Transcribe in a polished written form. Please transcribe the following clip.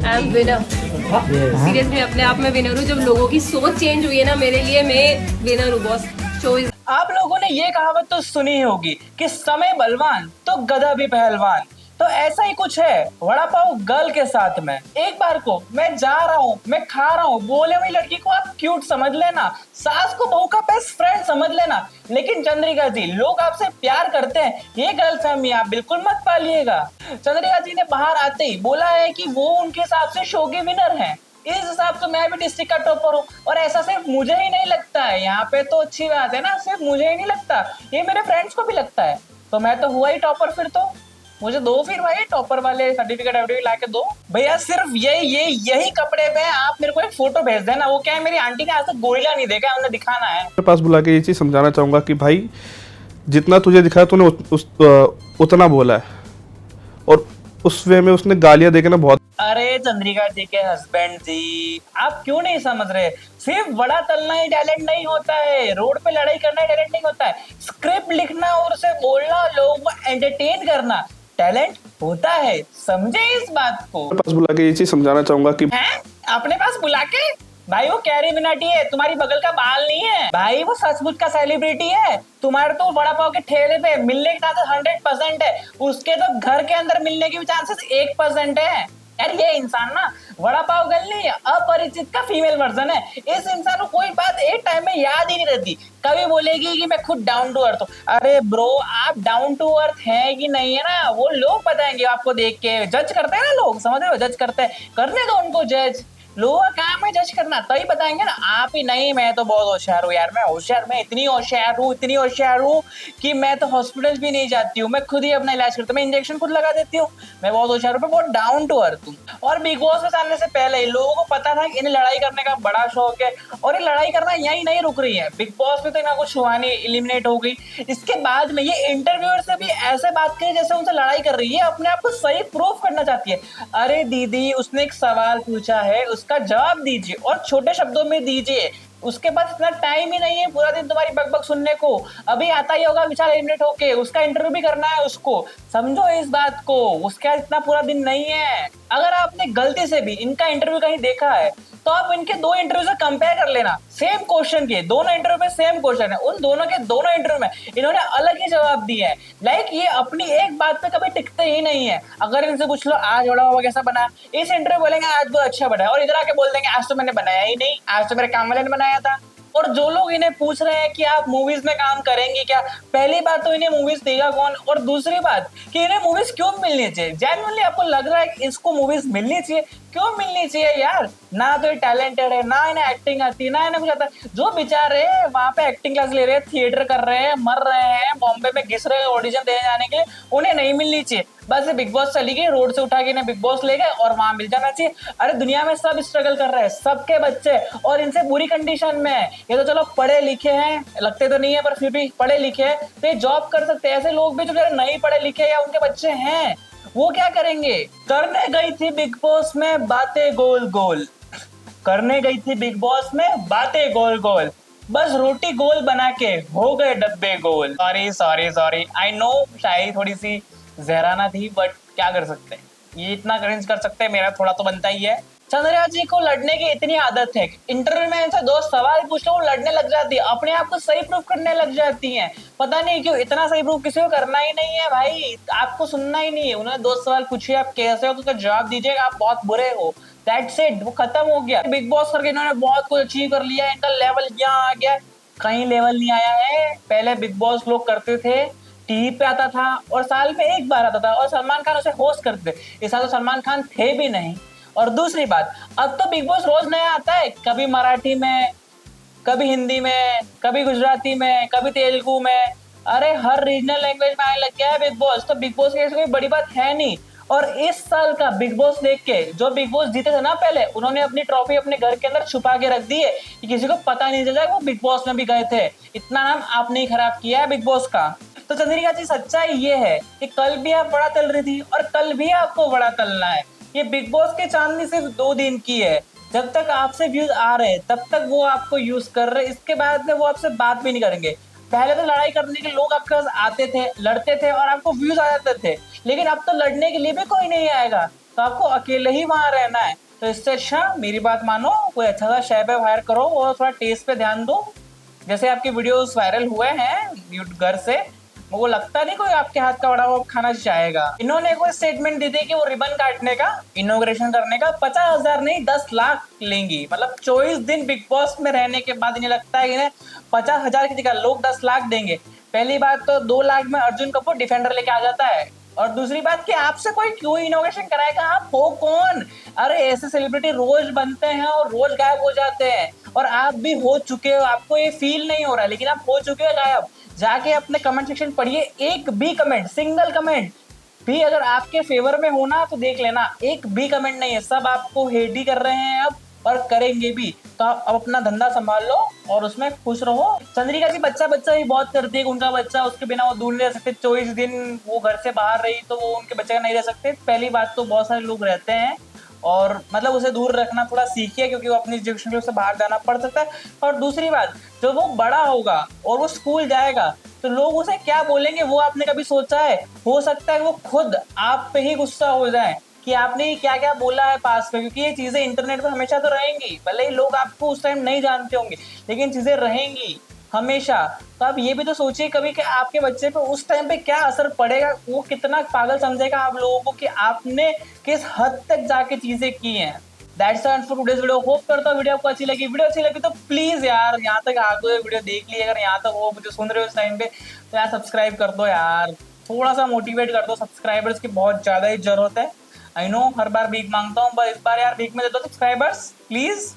I am winner. Seriously अपने आप में विनर हूँ। जब लोगों की सोच चेंज हुई है ना मेरे लिए, मैं विनर हूँ बॉस। Show is. आप लोगों ने ये कहावत तो सुनी होगी कि समय बलवान तो गधा भी पहलवान। तो ऐसा ही कुछ है वड़ा पाव गर्ल के साथ में। एक बार को मैं जा रहा हूँ, मैं खा रहा हूँ, बोले हुई लड़की को आप क्यूट समझ लेना, सास को बहू का बेस्ट फ्रेंड समझ लेना, लेकिन चंद्रिका जी लोग आपसे प्यार करते हैं, ये गलतफहमी आप बिल्कुल मत पालिएगा। चंद्रिका जी ने बाहर आते ही बोला है कि वो उनके हिसाब से शो के विनर हैं। इस हिसाब से मैं भी डिस्ट्रिक्ट का टॉपर हूँ, और ऐसा सिर्फ मुझे ही नहीं लगता है। यहाँ पे तो अच्छी बात है ना, सिर्फ मुझे ही नहीं लगता, ये मेरे फ्रेंड्स को भी लगता है। तो मैं तो हुआ ही टॉपर। फिर तो मुझे दो फिर भाई टॉपर वाले सर्टिफिकेट ला के दो भैया। सिर्फ यही कपड़े पे आप मेरे को एक फोटो भेज देना। वो क्या है, मेरी आंटी ने आज तक गोरिल्ला नहीं देखा, उन्हें दिखाना है। मेरे पास बुला के ये चीज़ समझाना चाहूँगा कि भाई जितना तुझे दिखाया तूने उतना बोला है, और उस वे में उसने गालियाँ देके ना बहुत। अरे चंद्रिका जी के हस्बैंड जी, आप क्यों नहीं समझ रहे? सिर्फ बड़ा तलना ही टैलेंट नहीं होता है, रोड पे लड़ाई करना ही टैलेंट नहीं होता है, स्क्रिप्ट लिखना और उसे बोलना, लोगों को एंटरटेन करना टैलेंट होता है। समझे इस बात को? मेरे पास बुला के ये चीज़ समझाना चाहूँगा कि हैं? अपने पास बुला के? भाई वो कैरी मिनाटी है, तुम्हारी बगल का बाल नहीं है भाई। वो सचमुच का सेलिब्रिटी है। तुम्हारे तो वड़ा पाव के ठेले पे मिलने के चांसेस 100% है, उसके तो घर के अंदर मिलने के भी चांसेस 1% है। यार ये इंसान ना वड़ा पाव गर्ल नहीं है, अपरिचित का फीमेल वर्जन है। इस इंसान को कोई बात एक टाइम में याद ही नहीं रहती। कभी बोलेगी कि मैं खुद डाउन टू अर्थ हूँ। अरे ब्रो, आप डाउन टू अर्थ हैं कि नहीं है ना, वो लोग बताएंगे आपको देख के। जज करते हैं ना लोग, समझ रहे हो? जज करते हैं, करने दो उनको जज। लोगों का काम है जज करना, तभी बताएंगे ना। आप ही नहीं, मैं तो बहुत होशियार हूँ यार। मैं होशियार, मैं इतनी होशियार हूँ कि मैं तो हॉस्पिटल भी नहीं जाती हूँ, मैं खुद ही अपना इलाज करती हूँ, मैं इंजेक्शन खुद लगा देती हूँ। मैं बहुत होशियार हूँ, बहुत डाउन टू अर्थ हूँ। और बिग बॉस में जाने से पहले ही लोगों को पता था कि इन्हें लड़ाई करने का बड़ा शौक है, और ये लड़ाई करना यही नहीं रुक रही है। बिग बॉस में तो इनका कुछ हुआ नहीं, एलिमिनेट हो गई। इसके बाद में ये इंटरव्यूअर से भी ऐसे बात करी जैसे उनसे लड़ाई कर रही है, अपने आप को सही प्रूफ करना चाहती है। अरे दीदी, उसने एक सवाल पूछा है, उसका जवाब दीजिए, और छोटे शब्दों में दीजिए। उसके पास इतना टाइम ही नहीं है पूरा दिन तुम्हारी बकबक सुनने को। अभी आता ही होगा विशाल एलिमिनेट होके, उसका इंटरव्यू भी करना है उसको। समझो इस बात को, उसके पास इतना पूरा दिन नहीं है। अगर आपने गलती से भी इनका इंटरव्यू कहीं देखा है तो आप इनके दो इंटरव्यू से कंपेयर कर लेना। सेम क्वेश्चन के दोनों इंटरव्यू में सेम क्वेश्चन है, उन दोनों के दोनों इंटरव्यू में इन्होंने अलग ही जवाब दिए हैं। लाइक ये अपनी एक बात पे कभी टिकते ही नहीं है। अगर इनसे पूछ लो आज वड़ा पाव कैसा बना, इस इंटरव्यू बोलेंगे आज बहुत अच्छा बना है, और इधर आके बोल देंगे आज तो मैंने बनाया ही नहीं, आज तो मेरे काम वाले ने बनाया था। और जो लोग इन्हें पूछ रहे हैं कि आप मूवीज में काम करेंगे क्या, पहली बात तो इन्हें मूवीज देगा कौन, और दूसरी बात कि इन्हें मूवीज क्यों मिलनी चाहिए। जेन्युइनली आपको लग रहा है कि इसको मूवीज मिलनी चाहिए? क्यों मिलनी चाहिए यार? ना तो ये टैलेंटेड है, ना इन्हें एक्टिंग आती है, ना इन्हें कुछ आता है। जो बेचारे वहां पे एक्टिंग क्लास ले रहे हैं, थिएटर कर रहे हैं, मर रहे हैं, बॉम्बे में घिस रहे हैं ऑडिशन देने जाने के लिए, उन्हें नहीं मिलनी चाहिए। बस ये बिग बॉस चली गई, रोड से उठा के इन्हें बिग बॉस ले गए और वहां मिल जाना चाहिए। अरे दुनिया में सब स्ट्रगल कर रहे हैं, सबके बच्चे, और इनसे बुरी कंडीशन में है। ये तो चलो पढ़े लिखे हैं, लगते तो नहीं है पर फिर भी पढ़े लिखे हैं, तो ये जॉब कर सकते हैं। ऐसे लोग भी जो नहीं पढ़े लिखे या उनके बच्चे हैं, वो क्या करेंगे? करने गई थी बिग बॉस में बातें गोल गोल, करने गई थी बिग बॉस में बातें गोल गोल, बस रोटी गोल बना के हो गए डब्बे गोल। सॉरी, आई नो शायरी थोड़ी सी जहराना थी, बट क्या कर सकते हैं, ये इतना क्रिंज कर सकते हैं, मेरा थोड़ा तो बनता ही है। चंद्रिका जी को लड़ने की इतनी आदत है, इंटरव्यू में इनसे दो सवाल पूछ लो, वो लड़ने लग जाती है, अपने आप को सही प्रूफ करने लग जाती हैं। पता नहीं क्यों, इतना सही प्रूफ किसी को करना ही नहीं है भाई, आपको सुनना ही नहीं है। उन्होंने दो सवाल पूछे, आप कैसे हो, तो उसका जवाब दीजिएगा, आप बहुत बुरे हो, दैट्स इट, वो खत्म हो गया। बिग बॉस करके इन्होंने बहुत कुछ अचीव कर लिया, इनका लेवल यहाँ आ गया। कहीं लेवल नहीं आया है। पहले बिग बॉस लोग करते थे, टीवी पे आता था और साल में एक बार आता था, और सलमान खान उसे होस्ट करते थे। इस साल तो सलमान खान थे भी नहीं। और दूसरी बात, अब तो बिग बॉस रोज नया आता है, कभी मराठी में, कभी हिंदी में, कभी गुजराती में, कभी तेलुगु में। अरे हर रीजनल लैंग्वेज में आने लग गया है बिग बॉस, तो बिग बॉस की कोई बड़ी बात है नहीं। और इस साल का बिग बॉस देख के जो बिग बॉस जीते थे ना पहले, उन्होंने अपनी ट्रॉफी अपने घर के अंदर छुपा के रख दी है कि किसी को पता नहीं चल जाए वो बिग बॉस में भी गए थे। इतना नाम आपने ही खराब किया है बिग बॉस का। तो चंद्रिका जी, सच्चाई ये है कि कल भी आप बड़ा तल रही थी और कल भी आपको बड़ा तलना है। ये बिग बॉस के चांदनी सिर्फ 2 दिन की है। जब तक आपसे व्यूज आ रहे हैं तब तक वो आपको यूज कर रहे हैं, इसके बाद में वो आपसे बात भी नहीं करेंगे। पहले तो लड़ाई करने के लोग आपके पास आते थे, लड़ते थे और आपको व्यूज आ जाते थे, लेकिन अब तो लड़ने के लिए भी कोई नहीं आएगा। तो आपको अकेले ही वहां रहना है। तो इससे अच्छा मेरी बात मानो, कोई अच्छा सा शेफ हायर करो और थोड़ा टेस्ट पे ध्यान दो। जैसे आपके वीडियोस वायरल हुए हैं घर से, वो लगता नहीं कोई आपके हाथ का बड़ा हुआ खाना चाहेगा। इन्होंने कोई स्टेटमेंट दी थी कि वो रिबन काटने का, इनॉग्रेशन करने का 50,000 नहीं 10 लाख लेंगी। मतलब 24 दिन बिग बॉस में रहने के बाद इन्हें लगता है कि इन्हें 50,000 की जगह लोग 10 लाख देंगे। पहली बात तो 2 लाख में अर्जुन कपूर डिफेंडर लेके आ जाता है, और दूसरी बात कि आपसे कोई क्यों इनोवेशन कराएगा, आप हो कौन? अरे ऐसे सेलिब्रिटी रोज बनते हैं और रोज गायब हो जाते हैं, और आप भी हो चुके हो, आपको ये फील नहीं हो रहा है लेकिन आप हो चुके हो गायब। जाके अपने कमेंट सेक्शन पढ़िए, एक भी कमेंट, सिंगल कमेंट भी अगर आपके फेवर में हो ना तो देख लेना, एक भी कमेंट नहीं है, सब आपको हेट ही कर रहे हैं अब और करेंगे भी। तो आप अब अपना धंधा संभाल लो और उसमें खुश रहो। चंद्रिका जी बच्चा भी बहुत करती है, उनका बच्चा उसके बिना वो दूर नहीं रह सकते। 24 दिन वो घर से बाहर रही तो वो उनके बच्चे का नहीं रह सकते। पहली बात तो बहुत सारे लोग रहते हैं और मतलब उसे दूर रखना थोड़ा सीखिए, क्योंकि वो अपनी एजुकेशन के लिए उसे बाहर जाना पड़ सकता है। और दूसरी बात, जब वो बड़ा होगा और वो स्कूल जाएगा तो लोग उसे क्या बोलेंगे वो आपने कभी सोचा है? हो सकता है वो खुद आप पे ही गुस्सा हो जाए कि आपने क्या क्या बोला है पास में, क्योंकि ये चीजें इंटरनेट पर हमेशा तो रहेंगी। भले ही लोग आपको उस टाइम नहीं जानते होंगे लेकिन चीजें रहेंगी हमेशा। तो आप ये भी तो सोचिए कभी कि आपके बच्चे पे उस टाइम पे क्या असर पड़ेगा, वो कितना पागल समझेगा आप लोगों को कि आपने किस हद तक जाके चीजें की हैं। That's all for today's video. Hope करता हूँ वीडियो आपको अच्छी लगी। वीडियो अच्छी लगी तो प्लीज यार यहाँ तक आ दो, वीडियो देख ली अगर यहाँ तक वो मुझे सुन रहे हो इस टाइम पे तो यार सब्सक्राइब कर दो यार, थोड़ा सा मोटिवेट कर दो। सब्सक्राइबर्स की बहुत ज्यादा ही जरूरत है। आई नो हर बार भीख मांगता हूँ, पर इस बार यार भीख में दे दो सब्सक्राइबर्स प्लीज।